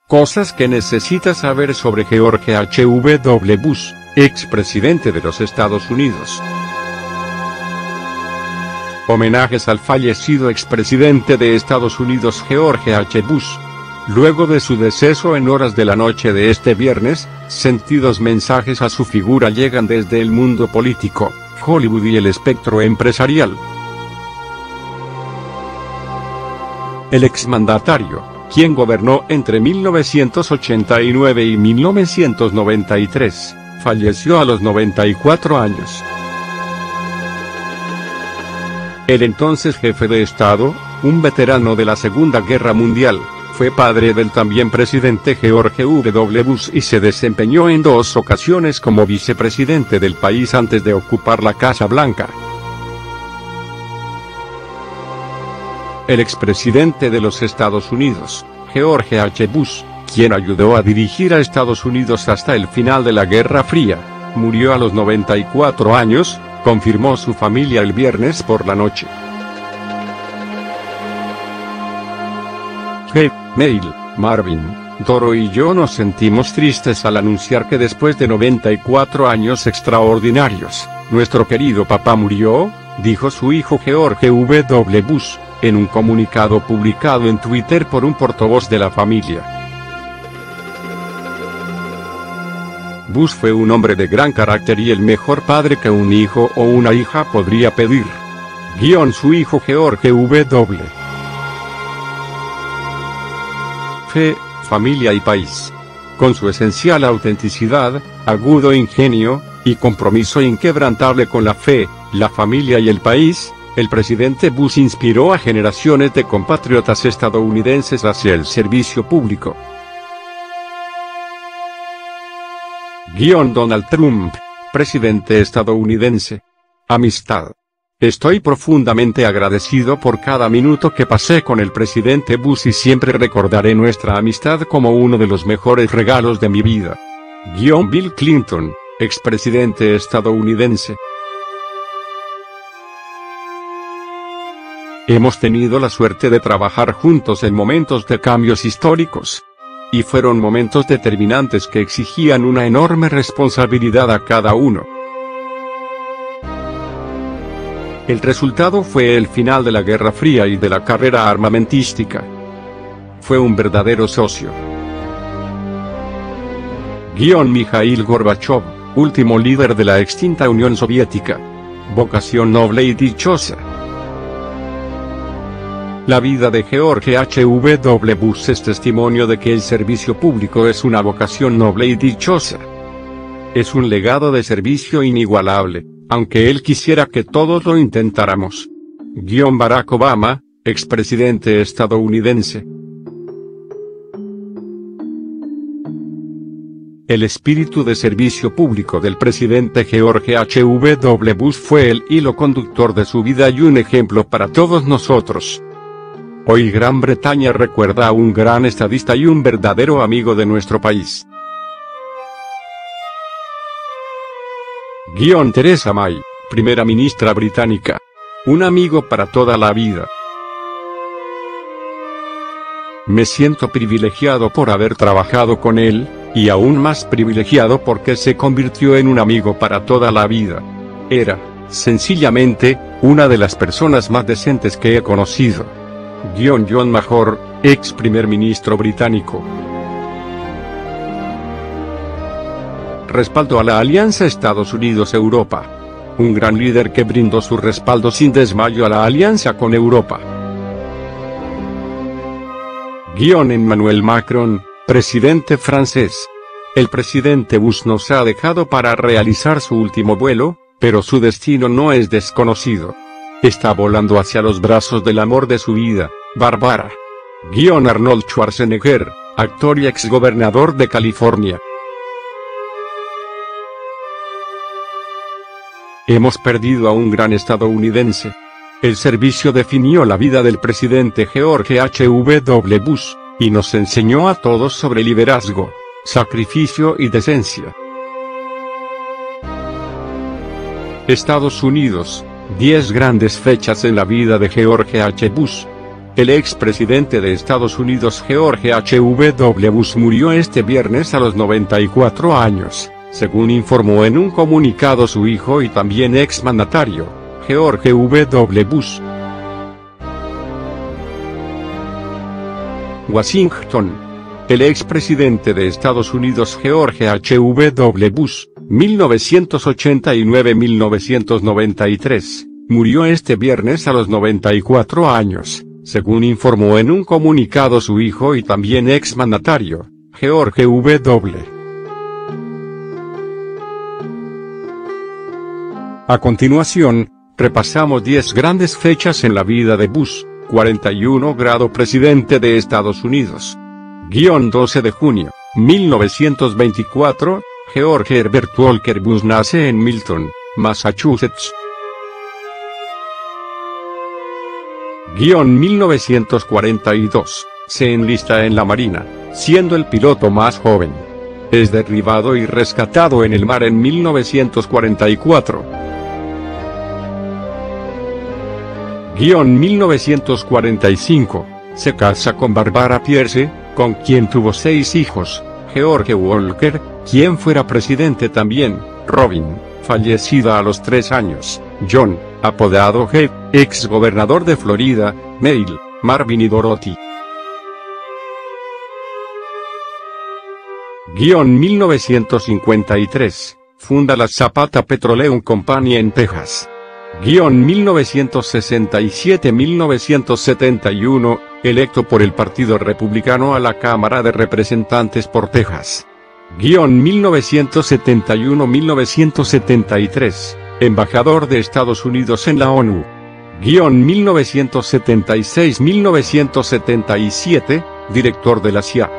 Cosas que necesitas saber sobre George H.W. Bush, expresidente de los Estados Unidos. Homenajes al fallecido expresidente de Estados Unidos George H. Bush. Luego de su deceso en horas de la noche de este viernes, sentidos mensajes a su figura llegan desde el mundo político, Hollywood y el espectro empresarial. El exmandatario, quien gobernó entre 1989 y 1993, falleció a los 94 años. El entonces jefe de Estado, un veterano de la Segunda Guerra Mundial, fue padre del también presidente George W. Bush y se desempeñó en 2 ocasiones como vicepresidente del país antes de ocupar la Casa Blanca. El expresidente de los Estados Unidos, George H. Bush, quien ayudó a dirigir a Estados Unidos hasta el final de la Guerra Fría, murió a los 94 años, confirmó su familia el viernes por la noche. Mail, Marvin, Doro y yo nos sentimos tristes al anunciar que después de 94 años extraordinarios, nuestro querido papá murió, dijo su hijo George W. Bush, en un comunicado publicado en Twitter por un portavoz de la familia. Bush fue un hombre de gran carácter y el mejor padre que un hijo o una hija podría pedir. Su hijo George W. Fe, familia y país. Con su esencial autenticidad, agudo ingenio, y compromiso inquebrantable con la fe, la familia y el país, el presidente Bush inspiró a generaciones de compatriotas estadounidenses hacia el servicio público. Donald Trump, presidente estadounidense. Amistad. Estoy profundamente agradecido por cada minuto que pasé con el presidente Bush y siempre recordaré nuestra amistad como uno de los mejores regalos de mi vida. Bill Clinton, expresidente estadounidense. Hemos tenido la suerte de trabajar juntos en momentos de cambios históricos. Y fueron momentos determinantes que exigían una enorme responsabilidad a cada uno. El resultado fue el final de la Guerra Fría y de la carrera armamentística. Fue un verdadero socio. Mikhail Gorbachev, último líder de la extinta Unión Soviética. Vocación noble y dichosa. La vida de George H.W. Bush es testimonio de que el servicio público es una vocación noble y dichosa. Es un legado de servicio inigualable, aunque él quisiera que todos lo intentáramos. Barack Obama, expresidente estadounidense. El espíritu de servicio público del presidente George H.W. Bush fue el hilo conductor de su vida y un ejemplo para todos nosotros. Hoy Gran Bretaña recuerda a un gran estadista y un verdadero amigo de nuestro país. Theresa May, primera ministra británica. Un amigo para toda la vida. Me siento privilegiado por haber trabajado con él, y aún más privilegiado porque se convirtió en un amigo para toda la vida. Era, sencillamente, una de las personas más decentes que he conocido. John Major, ex primer ministro británico. Respaldo a la alianza Estados Unidos-Europa. Un gran líder que brindó su respaldo sin desmayo a la alianza con Europa. Emmanuel Macron, presidente francés. El presidente Bush nos ha dejado para realizar su último vuelo, pero su destino no es desconocido. Está volando hacia los brazos del amor de su vida, Barbara. Arnold Schwarzenegger, actor y exgobernador de California. Hemos perdido a un gran estadounidense. El servicio definió la vida del presidente George H.W. Bush, y nos enseñó a todos sobre liderazgo, sacrificio y decencia. Estados Unidos, 10 grandes fechas en la vida de George H. Bush. El expresidente de Estados Unidos George H.W. Bush murió este viernes a los 94 años, según informó en un comunicado su hijo y también exmandatario, George W. Bush. Washington. El expresidente de Estados Unidos George H.W. Bush, 1989-1993, murió este viernes a los 94 años. Según informó en un comunicado su hijo y también exmandatario, George W. A continuación, repasamos 10 grandes fechas en la vida de Bush. 41 grado presidente de Estados Unidos. 12 de junio, 1924, George Herbert Walker Bush nace en Milton, Massachusetts. 1942, se enlista en la Marina, siendo el piloto más joven. Es derribado y rescatado en el mar en 1944. 1945, se casa con Barbara Pierce, con quien tuvo 6 hijos, George Walker, quien fuera presidente también, Robin, fallecida a los 3 años, John, apodado Jeff, ex gobernador de Florida, Mabel, Marvin y Dorothy. 1953, funda la Zapata Petroleum Company en Texas. 1967-1971, electo por el Partido Republicano a la Cámara de Representantes por Texas. 1971-1973, embajador de Estados Unidos en la ONU. 1976-1977, director de la CIA.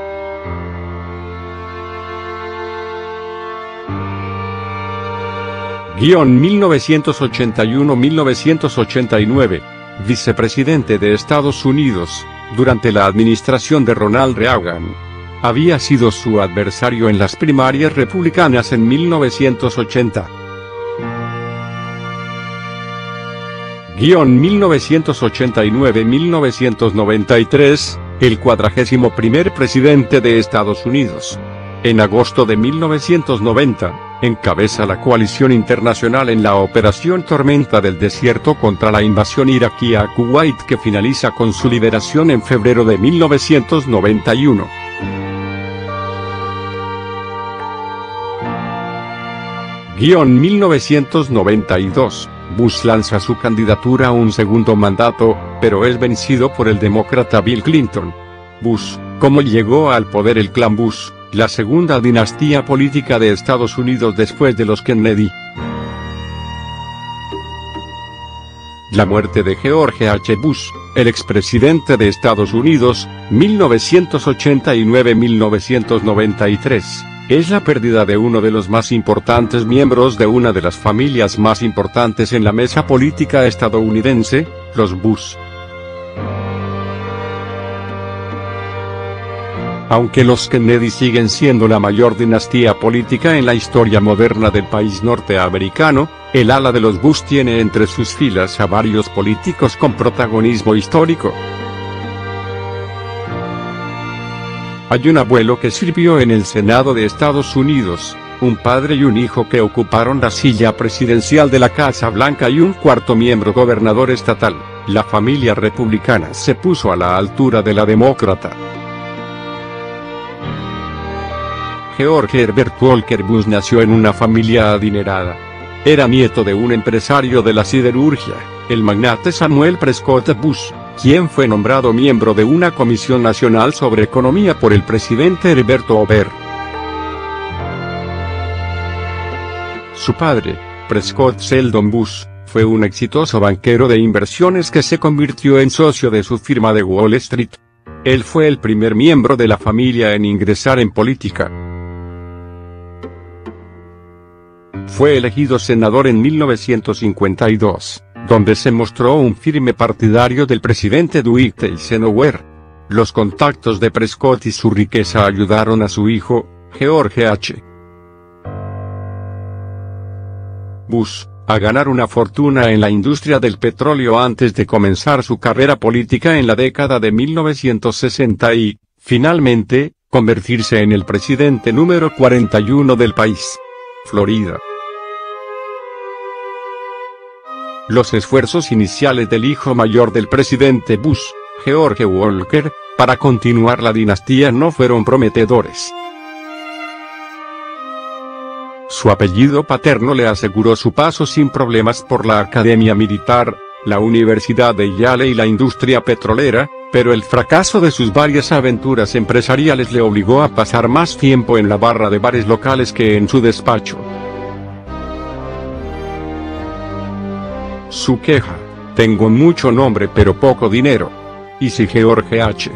Guión 1981-1989, vicepresidente de Estados Unidos, durante la administración de Ronald Reagan. Había sido su adversario en las primarias republicanas en 1980. Guión 1989-1993, el 41º presidente de Estados Unidos. En agosto de 1990, encabeza la coalición internacional en la Operación Tormenta del Desierto contra la invasión iraquí a Kuwait, que finaliza con su liberación en febrero de 1991. Guión 1992, Bush lanza su candidatura a un segundo mandato, pero es vencido por el demócrata Bill Clinton. Bush, ¿cómo llegó al poder el clan Bush? La segunda dinastía política de Estados Unidos después de los Kennedy. La muerte de George H. Bush, el expresidente de Estados Unidos, 1989-1993, es la pérdida de uno de los más importantes miembros de una de las familias más importantes en la mesa política estadounidense, los Bush. Aunque los Kennedy siguen siendo la mayor dinastía política en la historia moderna del país norteamericano, el ala de los Bush tiene entre sus filas a varios políticos con protagonismo histórico. Hay un abuelo que sirvió en el Senado de Estados Unidos, un padre y un hijo que ocuparon la silla presidencial de la Casa Blanca y un cuarto miembro gobernador estatal. La familia republicana se puso a la altura de la demócrata. George Herbert Walker Bush nació en una familia adinerada. Era nieto de un empresario de la siderurgia, el magnate Samuel Prescott Bush, quien fue nombrado miembro de una comisión nacional sobre economía por el presidente Herberto Hoover. Su padre, Prescott Sheldon Bush, fue un exitoso banquero de inversiones que se convirtió en socio de su firma de Wall Street. Él fue el primer miembro de la familia en ingresar en política. Fue elegido senador en 1952, donde se mostró un firme partidario del presidente Dwight Eisenhower. Los contactos de Prescott y su riqueza ayudaron a su hijo, George H. Bush, a ganar una fortuna en la industria del petróleo antes de comenzar su carrera política en la década de 1960 y, finalmente, convertirse en el presidente número 41 del país. Florida. Los esfuerzos iniciales del hijo mayor del presidente Bush, George Walker, para continuar la dinastía no fueron prometedores. Su apellido paterno le aseguró su paso sin problemas por la Academia Militar, la Universidad de Yale y la industria petrolera, pero el fracaso de sus varias aventuras empresariales le obligó a pasar más tiempo en la barra de bares locales que en su despacho. Su queja: tengo mucho nombre pero poco dinero. ¿Y si George H.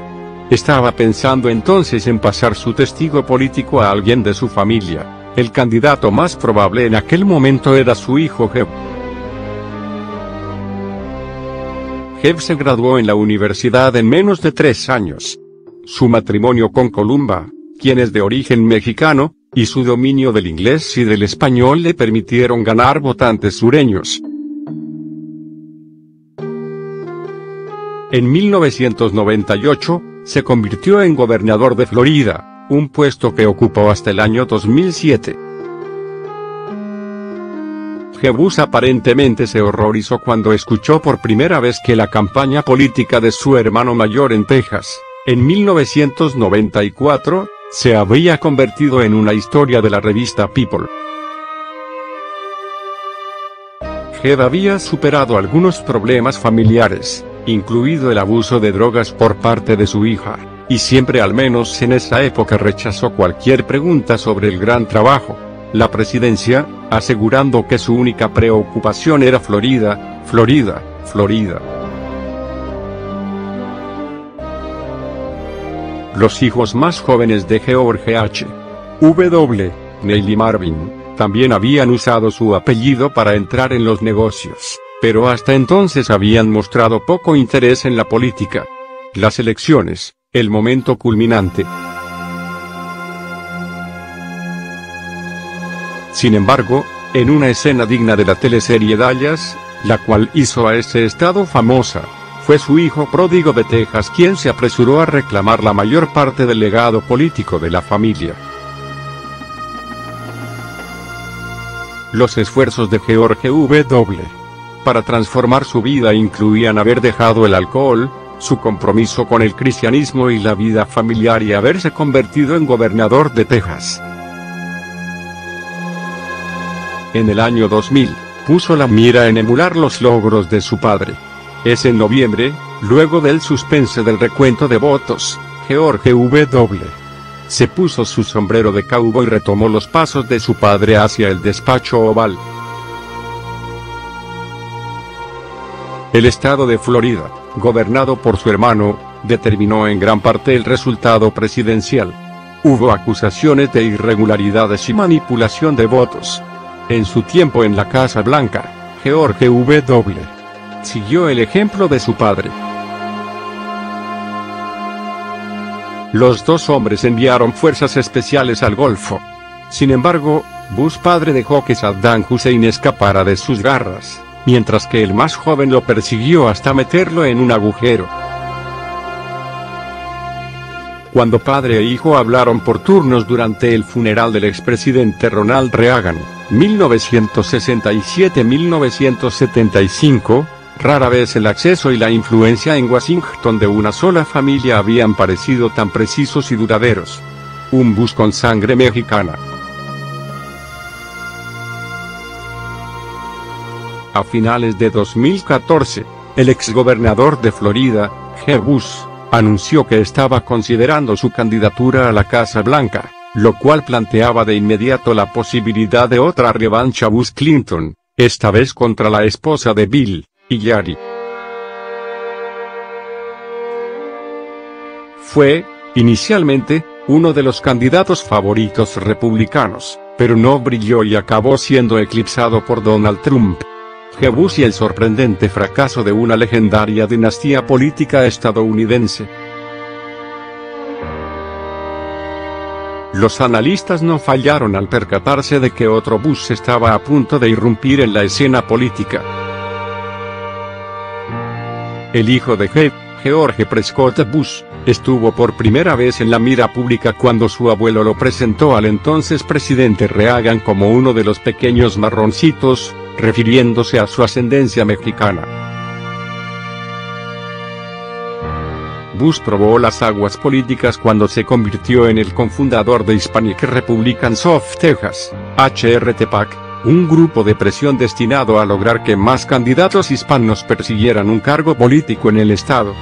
estaba pensando entonces en pasar su testigo político a alguien de su familia? El candidato más probable en aquel momento era su hijo Jeb. Jeb se graduó en la universidad en menos de 3 años. Su matrimonio con Columba, quien es de origen mexicano, y su dominio del inglés y del español le permitieron ganar votantes sureños. En 1998, se convirtió en gobernador de Florida, un puesto que ocupó hasta el año 2007. Jeb Bush aparentemente se horrorizó cuando escuchó por primera vez que la campaña política de su hermano mayor en Texas, en 1994, se había convertido en una historia de la revista People. Jeb había superado algunos problemas familiares, incluido el abuso de drogas por parte de su hija, y siempre, al menos en esa época, rechazó cualquier pregunta sobre el gran trabajo, la presidencia, asegurando que su única preocupación era Florida, Florida, Florida. Los hijos más jóvenes de George H. W., Neil y Marvin, también habían usado su apellido para entrar en los negocios, pero hasta entonces habían mostrado poco interés en la política. Las elecciones, el momento culminante. Sin embargo, en una escena digna de la teleserie Dallas, la cual hizo a ese estado famosa, fue su hijo pródigo de Texas quien se apresuró a reclamar la mayor parte del legado político de la familia. Los esfuerzos de George W. para transformar su vida incluían haber dejado el alcohol, su compromiso con el cristianismo y la vida familiar y haberse convertido en gobernador de Texas. En el año 2000, puso la mira en emular los logros de su padre. Es en noviembre, luego del suspense del recuento de votos, George W. se puso su sombrero de cowboy y retomó los pasos de su padre hacia el despacho oval. El estado de Florida, gobernado por su hermano, determinó en gran parte el resultado presidencial. Hubo acusaciones de irregularidades y manipulación de votos. En su tiempo en la Casa Blanca, George W. siguió el ejemplo de su padre. Los dos hombres enviaron fuerzas especiales al Golfo. Sin embargo, Bush padre dejó que Saddam Hussein escapara de sus garras, mientras que el más joven lo persiguió hasta meterlo en un agujero. Cuando padre e hijo hablaron por turnos durante el funeral del expresidente Ronald Reagan, 1967-1975, rara vez el acceso y la influencia en Washington de una sola familia habían parecido tan precisos y duraderos. Un Bush con sangre mexicana. A finales de 2014, el exgobernador de Florida, Jeb Bush, anunció que estaba considerando su candidatura a la Casa Blanca, lo cual planteaba de inmediato la posibilidad de otra revancha Bush-Clinton, esta vez contra la esposa de Bill, Hillary. Fue, inicialmente, uno de los candidatos favoritos republicanos, pero no brilló y acabó siendo eclipsado por Donald Trump. Jeb Bush y el sorprendente fracaso de una legendaria dinastía política estadounidense. Los analistas no fallaron al percatarse de que otro Bush estaba a punto de irrumpir en la escena política. El hijo de George Prescott Bush, estuvo por primera vez en la mira pública cuando su abuelo lo presentó al entonces presidente Reagan como uno de los pequeños marroncitos, refiriéndose a su ascendencia mexicana. Bush probó las aguas políticas cuando se convirtió en el cofundador de Hispanic Republicans of Texas, HRTPAC, un grupo de presión destinado a lograr que más candidatos hispanos persiguieran un cargo político en el estado.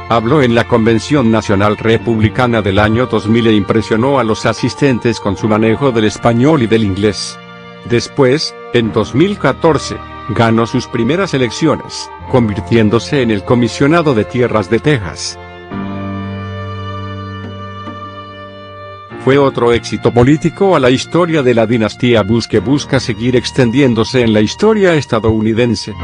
Habló en la Convención Nacional Republicana del año 2000 e impresionó a los asistentes con su manejo del español y del inglés. Después, en 2014, ganó sus primeras elecciones, convirtiéndose en el comisionado de tierras de Texas. Fue otro éxito político a la historia de la dinastía Bush que busca seguir extendiéndose en la historia estadounidense.